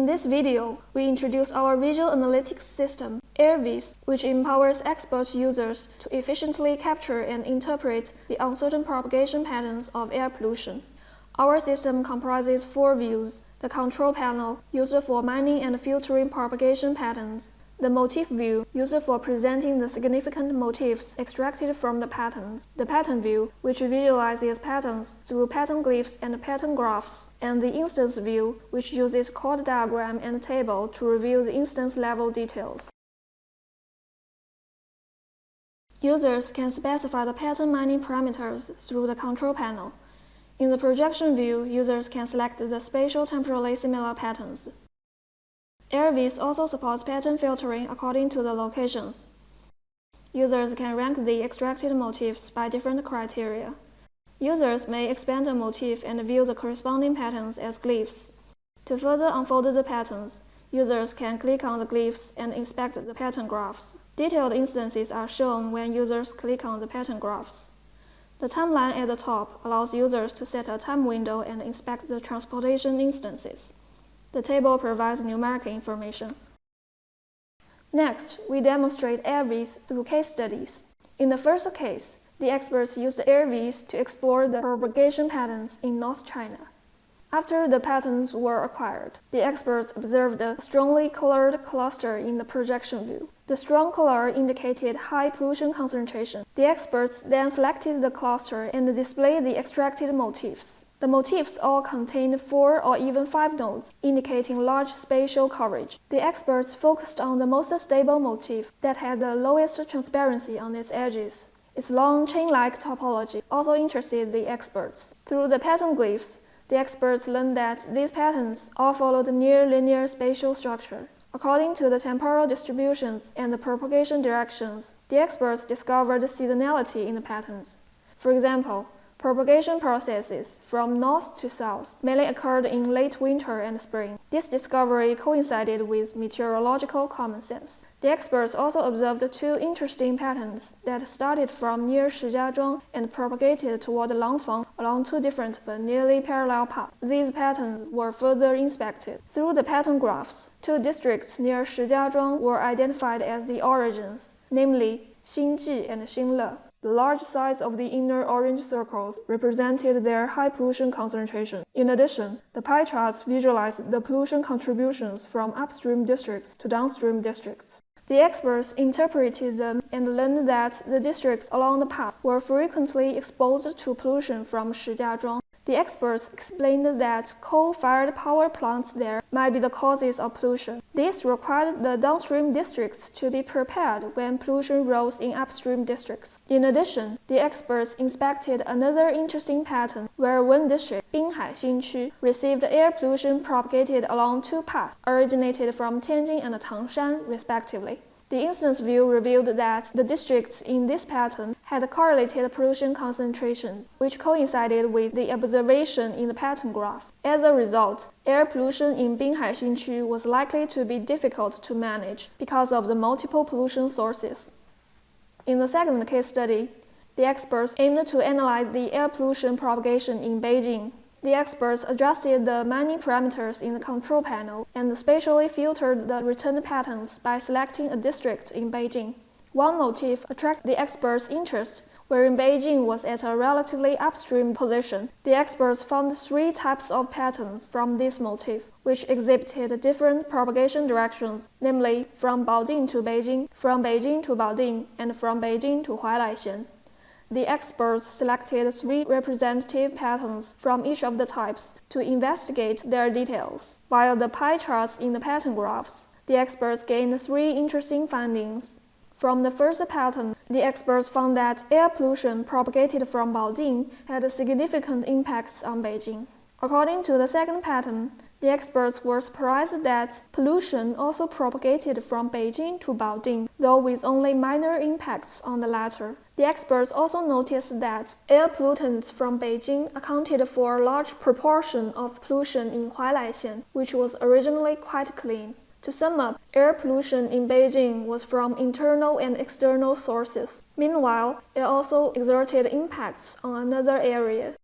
In this video, we introduce our visual analytics system, AirVis, which empowers expert users to efficiently capture and interpret the uncertain propagation patterns of air pollution. Our system comprises 4 views: the control panel, used for mining and filtering propagation patterns; the motif view, used for presenting the significant motifs extracted from the patterns; the pattern view, which visualizes patterns through pattern glyphs and pattern graphs; and the instance view, which uses chord diagram and table to reveal the instance-level details. Users can specify the pattern mining parameters through the control panel. In the projection view, users can select the spatial temporally similar patterns. AirVis also supports pattern filtering according to the locations. Users can rank the extracted motifs by different criteria. Users may expand a motif and view the corresponding patterns as glyphs. To further unfold the patterns, users can click on the glyphs and inspect the pattern graphs. Detailed instances are shown when users click on the pattern graphs. The timeline at the top allows users to set a time window and inspect the transportation instances. The table provides numeric information. Next, we demonstrate AirVis through case studies. In the first case, the experts used AirVis to explore the propagation patterns in North China. After the patterns were acquired, the experts observed a strongly colored cluster in the projection view. The strong color indicated high pollution concentration. The experts then selected the cluster and displayed the extracted motifs. The motifs all contained 4 or even 5 nodes, indicating large spatial coverage. The experts focused on the most stable motif that had the lowest transparency on its edges. Its long chain-like topology also interested the experts. Through the pattern glyphs, the experts learned that these patterns all followed near-linear spatial structure. According to the temporal distributions and the propagation directions, the experts discovered seasonality in the patterns. For example, propagation processes from north to south mainly occurred in late winter and spring. This discovery coincided with meteorological common sense. The experts also observed 2 interesting patterns that started from near Shijiazhuang and propagated toward Langfeng along 2 different but nearly parallel paths. These patterns were further inspected. Through the pattern graphs, 2 districts near Shijiazhuang were identified as the origins, namely Xinji and Xinle. The large size of the inner orange circles represented their high pollution concentration. In addition, the pie charts visualized the pollution contributions from upstream districts to downstream districts. The experts interpreted them and learned that the districts along the path were frequently exposed to pollution from Shijiazhuang. The experts explained that coal-fired power plants there might be the causes of pollution. This required the downstream districts to be prepared when pollution rose in upstream districts. In addition, the experts inspected another interesting pattern where one district, Binhai Xinqu, received air pollution propagated along 2 paths, originated from Tianjin and Tangshan, respectively. The instance view revealed that the districts in this pattern had correlated pollution concentrations, which coincided with the observation in the pattern graph. As a result, air pollution in Binhai Xinqu was likely to be difficult to manage because of the multiple pollution sources. In the second case study, the experts aimed to analyze the air pollution propagation in Beijing. The experts adjusted the mining parameters in the control panel and spatially filtered the returned patterns by selecting a district in Beijing. One motif attracted the experts' interest, wherein Beijing was at a relatively upstream position. The experts found 3 types of patterns from this motif, which exhibited different propagation directions, namely from Baoding to Beijing, from Beijing to Baoding, and from Beijing to Huailaixian. The experts selected 3 representative patterns from each of the types to investigate their details. While the pie charts in the pattern graphs, the experts gained 3 interesting findings. From the first pattern, the experts found that air pollution propagated from Baoding had significant impacts on Beijing. According to the second pattern, the experts were surprised that pollution also propagated from Beijing to Baoding, though with only minor impacts on the latter. The experts also noticed that air pollutants from Beijing accounted for a large proportion of pollution in Huailaixian, which was originally quite clean. To sum up, air pollution in Beijing was from internal and external sources. Meanwhile, it also exerted impacts on another area.